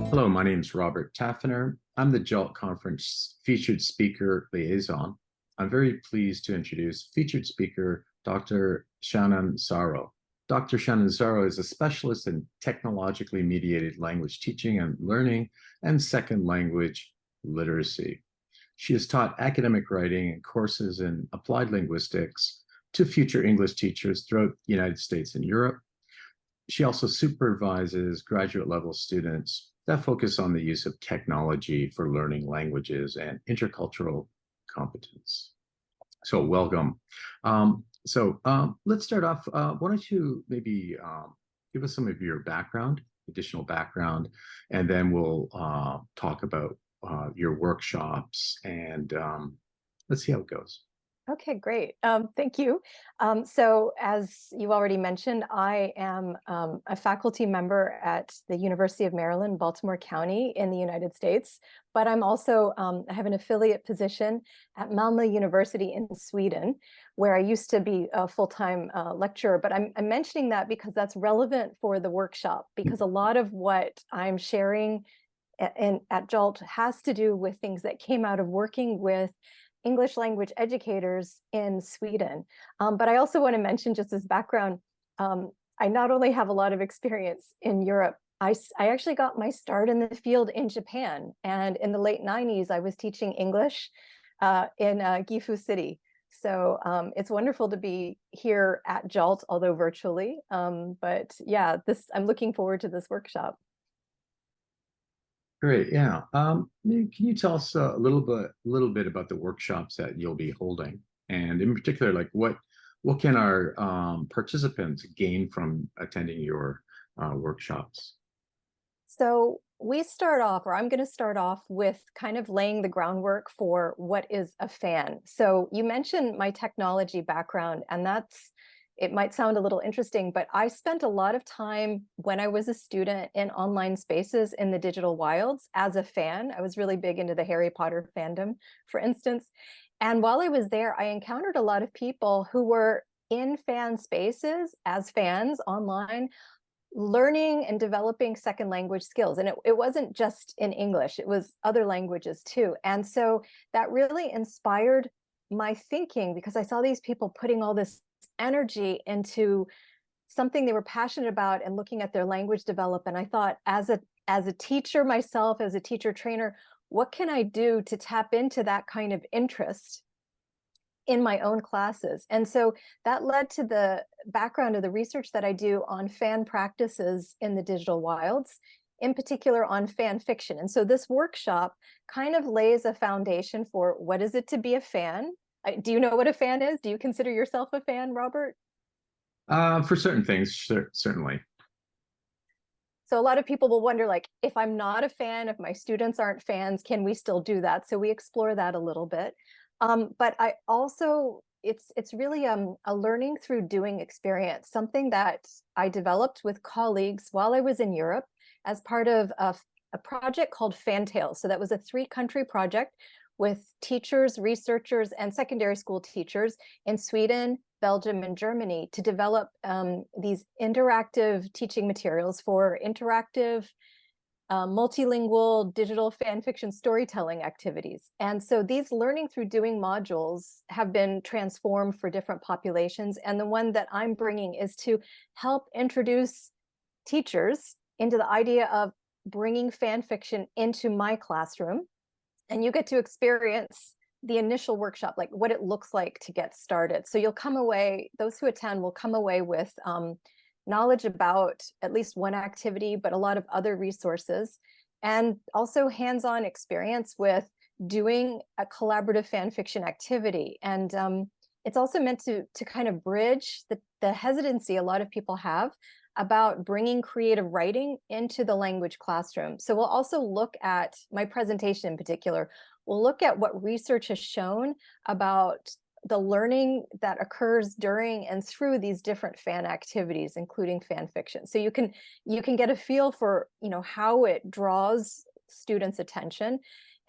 Hello, my name is Robert Taferner. I'm the JALT Conference featured speaker liaison. I'm very pleased to introduce featured speaker Dr. Shannon Sauro. Dr. Shannon Sauro is a specialist in technologically mediated language teaching and learning and second language literacy. She has taught academic writing and courses in applied linguistics to future English teachers throughout the United States and Europe. She also supervises graduate level students that focus on the use of technology for learning languages and intercultural competence. So welcome. Let's start off. Why don't you maybe give us some of your background, additional background, and then we'll talk about your workshops and let's see how it goes. Okay, great. Thank you. So as you already mentioned, I am a faculty member at the University of Maryland, Baltimore County in the United States, but I'm also, I have an affiliate position at Malmö University in Sweden, where I used to be a full-time lecturer, but I'm mentioning that because that's relevant for the workshop, because a lot of what I'm sharing at JALT has to do with things that came out of working with English language educators in Sweden. But I also want to mention, just as background, I not only have a lot of experience in Europe, I actually got my start in the field in Japan. And in the late 90s, I was teaching English in Gifu City. So it's wonderful to be here at JALT, although virtually. But yeah, I'm looking forward to this workshop. Great, yeah. Can you tell us a little bit about the workshops that you'll be holding, and in particular, like what can our participants gain from attending your workshops? So we start off, or I'm going to start off with kind of laying the groundwork for what is a fan. So you mentioned my technology background, and it might sound a little interesting, but I spent a lot of time when I was a student in online spaces in the digital wilds as a fan. I was really big into the Harry Potter fandom, for instance. And while I was there, I encountered a lot of people who were in fan spaces as fans online, learning and developing second language skills. And it wasn't just in English, it was other languages too. And so that really inspired my thinking, because I saw these people putting all this energy into something they were passionate about and looking at their language develop. And I thought, as a teacher myself, as a teacher trainer, what can I do to tap into that kind of interest in my own classes? And so that led to the background of the research that I do on fan practices in the digital wilds, in particular on fan fiction. And so this workshop kind of lays a foundation for what is it to be a fan. Do you know what a fan is? Do you consider yourself a fan, Robert? For certain things, certainly. So a lot of people will wonder, like, if I'm not a fan, if my students aren't fans, can we still do that? So we explore that a little bit. But I also, it's really a learning through doing experience, something that I developed with colleagues while I was in Europe as part of a project called FanTALES. So that was a 3-country project with teachers, researchers, and secondary school teachers in Sweden, Belgium, and Germany to develop these interactive teaching materials for interactive, multilingual digital fan fiction storytelling activities. And so these learning through doing modules have been transformed for different populations. And the one that I'm bringing is to help introduce teachers into the idea of bringing fan fiction into my classroom. And you get to experience the initial workshop, like what it looks like to get started. So you'll come away, those who attend will come away with knowledge about at least one activity, but a lot of other resources, and also hands-on experience with doing a collaborative fan fiction activity. And it's also meant to kind of bridge the hesitancy a lot of people have about bringing creative writing into the language classroom. So we'll also look at, my presentation in particular, we'll look at what research has shown about the learning that occurs during and through these different fan activities, including fan fiction. So you can get a feel for, how it draws students' attention.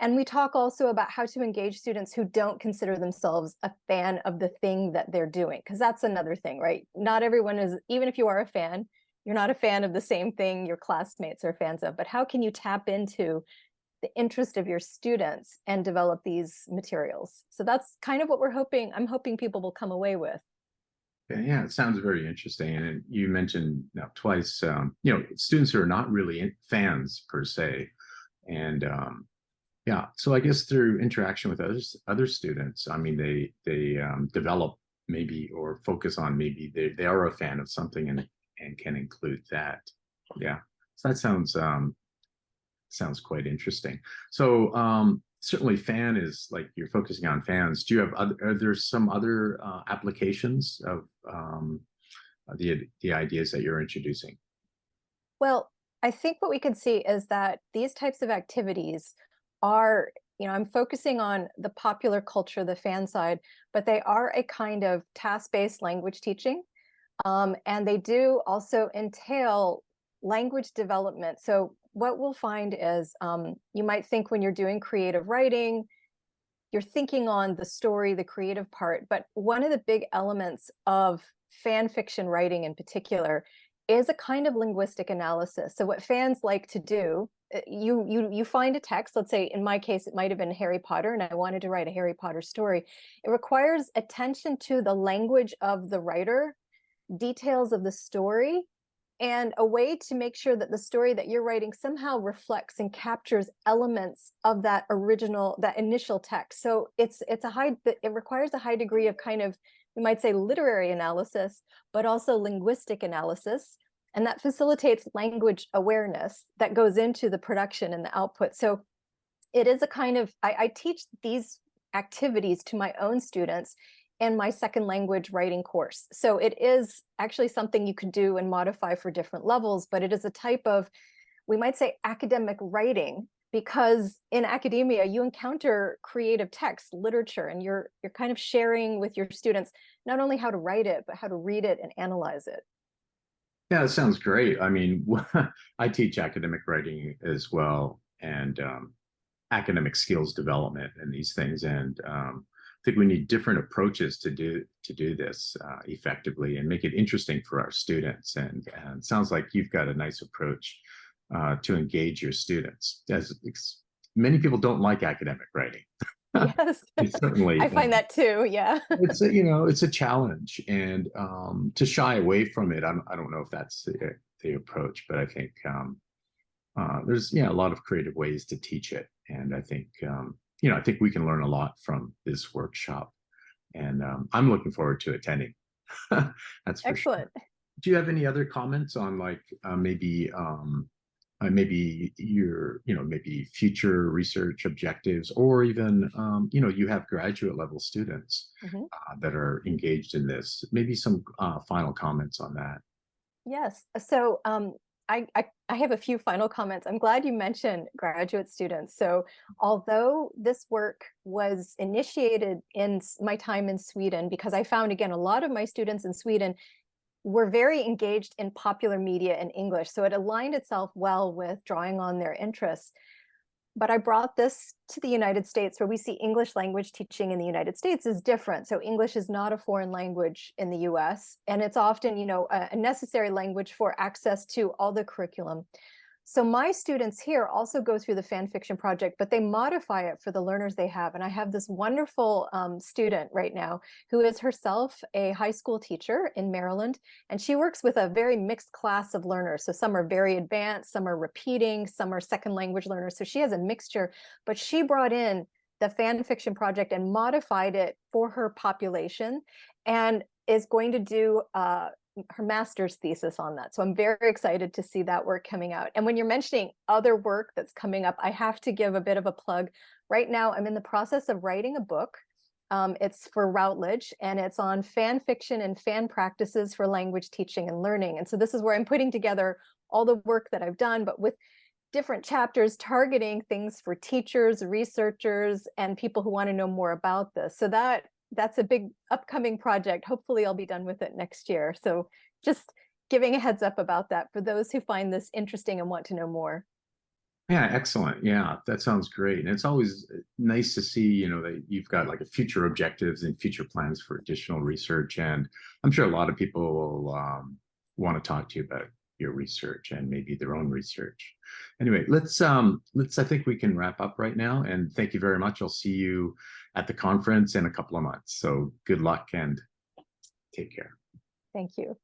And we talk also about how to engage students who don't consider themselves a fan of the thing that they're doing, because that's another thing, right? Not everyone is, even if you are a fan, you're not a fan of the same thing your classmates are fans of, but how can you tap into the interest of your students and develop these materials? So that's kind of what I'm hoping people will come away with. Yeah, it sounds very interesting. And you mentioned now twice, students who are not really fans per se. And yeah, so I guess through interaction with other students, I mean, they develop maybe or focus on maybe they are a fan of something and can include that. Yeah, so that sounds quite interesting. So certainly fan is like you're focusing on fans. Do you have are there some other applications of the ideas that you're introducing? Well, I think what we can see is that these types of activities are, I'm focusing on the popular culture, the fan side, but they are a kind of task-based language teaching. And they do also entail language development. So what we'll find is you might think when you're doing creative writing, you're thinking on the story, the creative part, but one of the big elements of fan fiction writing in particular is a kind of linguistic analysis. So what fans like to do, you find a text, let's say in my case, it might have been Harry Potter and I wanted to write a Harry Potter story. It requires attention to the language of the writer, details of the story, and a way to make sure that the story that you're writing somehow reflects and captures elements of that initial text. So it requires a high degree of kind of, we might say, literary analysis, but also linguistic analysis. And that facilitates language awareness that goes into the production and the output. So it is a kind of, I teach these activities to my own students in my second language writing course. So it is actually something you could do and modify for different levels, but it is a type of, we might say, academic writing, because in academia, you encounter creative text, literature, and you're kind of sharing with your students not only how to write it, but how to read it and analyze it. Yeah, that sounds great. I mean, I teach academic writing as well, and academic skills development and these things. And I think we need different approaches to do this effectively and make it interesting for our students. And it sounds like you've got a nice approach to engage your students. As many people don't like academic writing. Yes, Certainly, I find that too. Yeah. it's a challenge, and to shy away from it, I don't know if that's the approach, but I think there's a lot of creative ways to teach it, and I think I think we can learn a lot from this workshop, and I'm looking forward to attending. That's for Excellent. sure. Do you have any other comments on like maybe your maybe future research objectives, or even you have graduate level students Mhm. that are engaged in this? Maybe some final comments on that. Yes. So I have a few final comments. I'm glad you mentioned graduate students. So although this work was initiated in my time in Sweden, because I found, again, a lot of my students in Sweden were very engaged in popular media and English. So it aligned itself well with drawing on their interests. But I brought this to the United States, where we see English language teaching in the United States is different. So English is not a foreign language in the US, and it's often, a necessary language for access to all the curriculum. So my students here also go through the fan fiction project, but they modify it for the learners they have. And I have this wonderful student right now who is herself a high school teacher in Maryland, and she works with a very mixed class of learners. So some are very advanced, some are repeating, some are second language learners. So she has a mixture, but she brought in the fan fiction project and modified it for her population, and is going to do her master's thesis on that. So I'm very excited to see that work coming out. And when you're mentioning other work that's coming up, I have to give a bit of a plug. Right now, I'm in the process of writing a book. It's for Routledge, and it's on fan fiction and fan practices for language teaching and learning. And so this is where I'm putting together all the work that I've done, but with different chapters targeting things for teachers, researchers, and people who want to know more about this. So that's a big upcoming project. Hopefully I'll be done with it next year. So just giving a heads up about that for those who find this interesting and want to know more. Yeah, excellent. Yeah, that sounds great. And it's always nice to see, that you've got like a future objectives and future plans for additional research. And I'm sure a lot of people will want to talk to you about your research and maybe their own research. Anyway, I think we can wrap up right now. And thank you very much. I'll see you at the conference in a couple of months. So good luck and take care. Thank you.